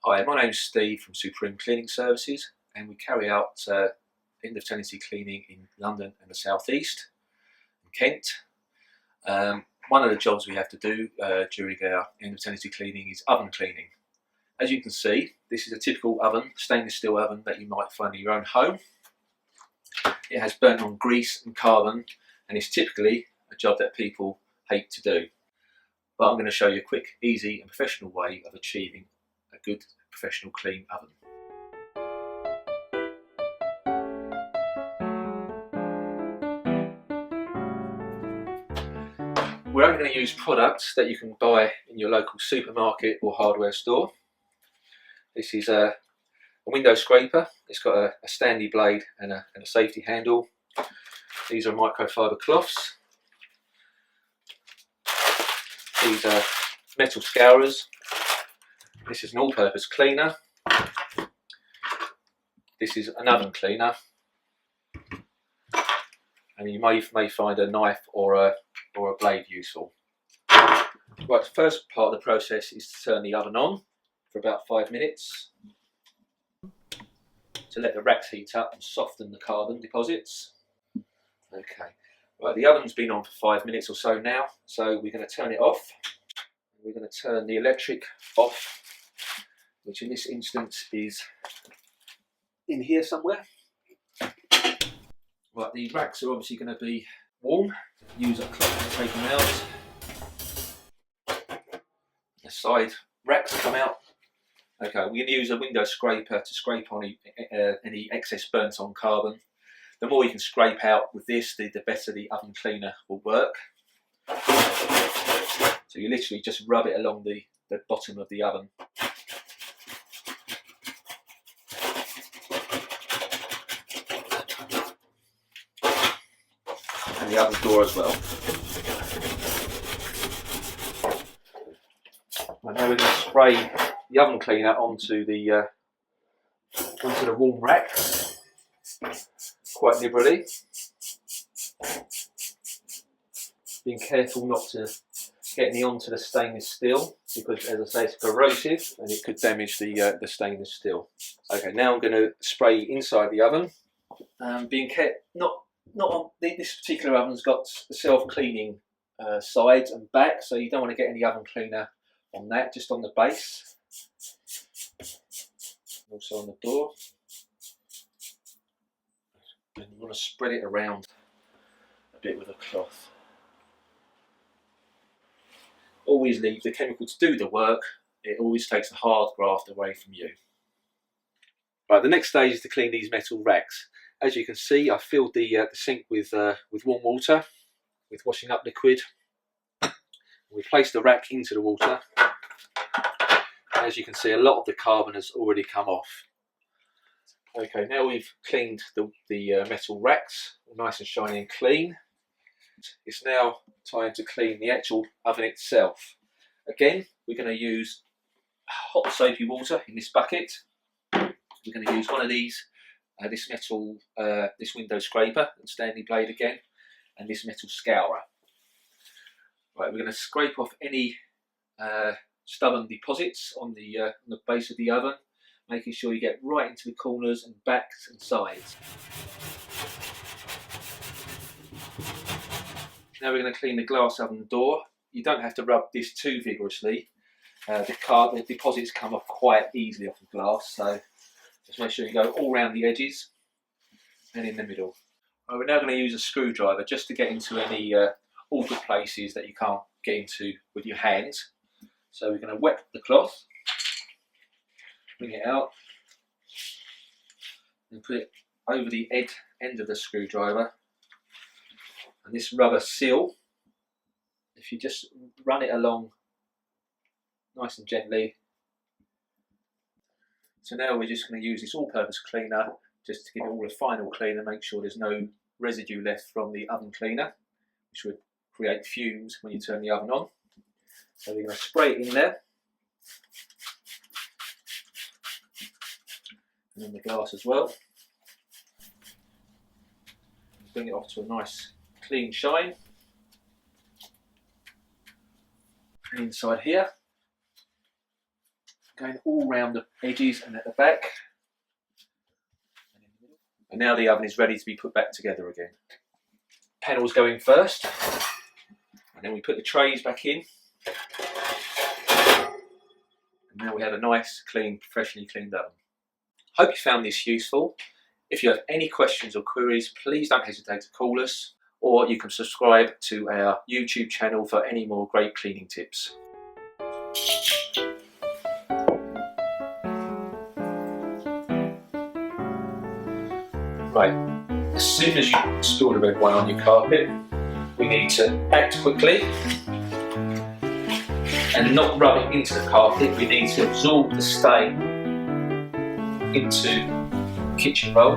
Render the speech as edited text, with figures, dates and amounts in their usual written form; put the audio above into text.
Hi, my name's Steve from Supreme Cleaning Services, and we carry out end of tenancy cleaning in London and the South East, in Kent. One of the jobs we have to do during our end of tenancy cleaning is oven cleaning. As you can see, this is a typical oven, stainless steel oven that you might find in your own home. It has burnt on grease and carbon, and it's typically a job that people hate to do. But I'm going to show you a quick, easy and professional way of achieving a good professional clean oven. We're only going to use products that you can buy in your local supermarket or hardware store. This is a window scraper. It's got a standy blade and a safety handle. These are microfiber cloths. These are metal scourers. This is an all-purpose cleaner. This is an oven cleaner. And you may find a knife or a blade useful. Right, the first part of the process is to turn the oven on for about 5 minutes to let the racks heat up and soften the carbon deposits. Okay, right, the oven's been on for 5 minutes or so now, so we're going to turn it off. We're going to turn the electric off, which in this instance is in here somewhere. Right, the racks are obviously going to be warm. Use a cloth to take them out. The side racks come out. Okay, we're going to use a window scraper to scrape on any excess burnt on carbon. The more you can scrape out with this, the better the oven cleaner will work. So you literally just rub it along the bottom of the oven. And the oven door as well. And now we're going to spray the oven cleaner onto the warm racks quite liberally. Being careful not to get any onto the stainless steel, because as I say, it's corrosive and it could damage the stainless steel. Okay, now I'm going to spray inside the oven. Being careful, this particular oven's got the self-cleaning sides and back, so you don't want to get any oven cleaner on that, just on the base. Also on the door. And you want to spread it around a bit with a cloth. Always leave the chemical to do the work. It always takes the hard graft away from you. Right, the next stage is to clean these metal racks. As you can see, I filled the sink with warm water, with washing up liquid. We placed the rack into the water. As you can see, a lot of the carbon has already come off. Okay, now we've cleaned the metal racks, nice and shiny and clean. It's now time to clean the actual oven itself. Again, we're going to use hot soapy water in this bucket. We're going to use one of these, this window scraper and standing blade again, and this metal scourer. Right, we're going to scrape off any stubborn deposits on the base of the oven, making sure you get right into the corners and backs and sides. Now we're going to clean the glass oven door. You don't have to rub this too vigorously. The deposits come off quite easily off the glass, so just make sure you go all around the edges and in the middle. Right, we're now going to use a screwdriver just to get into any awkward places that you can't get into with your hands. So we're going to wet the cloth, bring it out, and put it over the end of the screwdriver. And this rubber seal, if you just run it along nice and gently. So now we're just going to use this all-purpose cleaner just to give it all a final clean and make sure there's no residue left from the oven cleaner, which would create fumes when you turn the oven on. So we're going to spray it in there. And then the glass as well. Bring it off to a nice clean shine. And inside here, going all round the edges and at the back. And now the oven is ready to be put back together again. Panels going first, and then we put the trays back in. And now we have a nice, clean, professionally cleaned oven. Hope you found this useful. If you have any questions or queries, please don't hesitate to call us, or you can subscribe to our YouTube channel for any more great cleaning tips. Right, as soon as you spill the red wine on your carpet, we need to act quickly and not rub it into the carpet. We need to absorb the stain into the kitchen roll.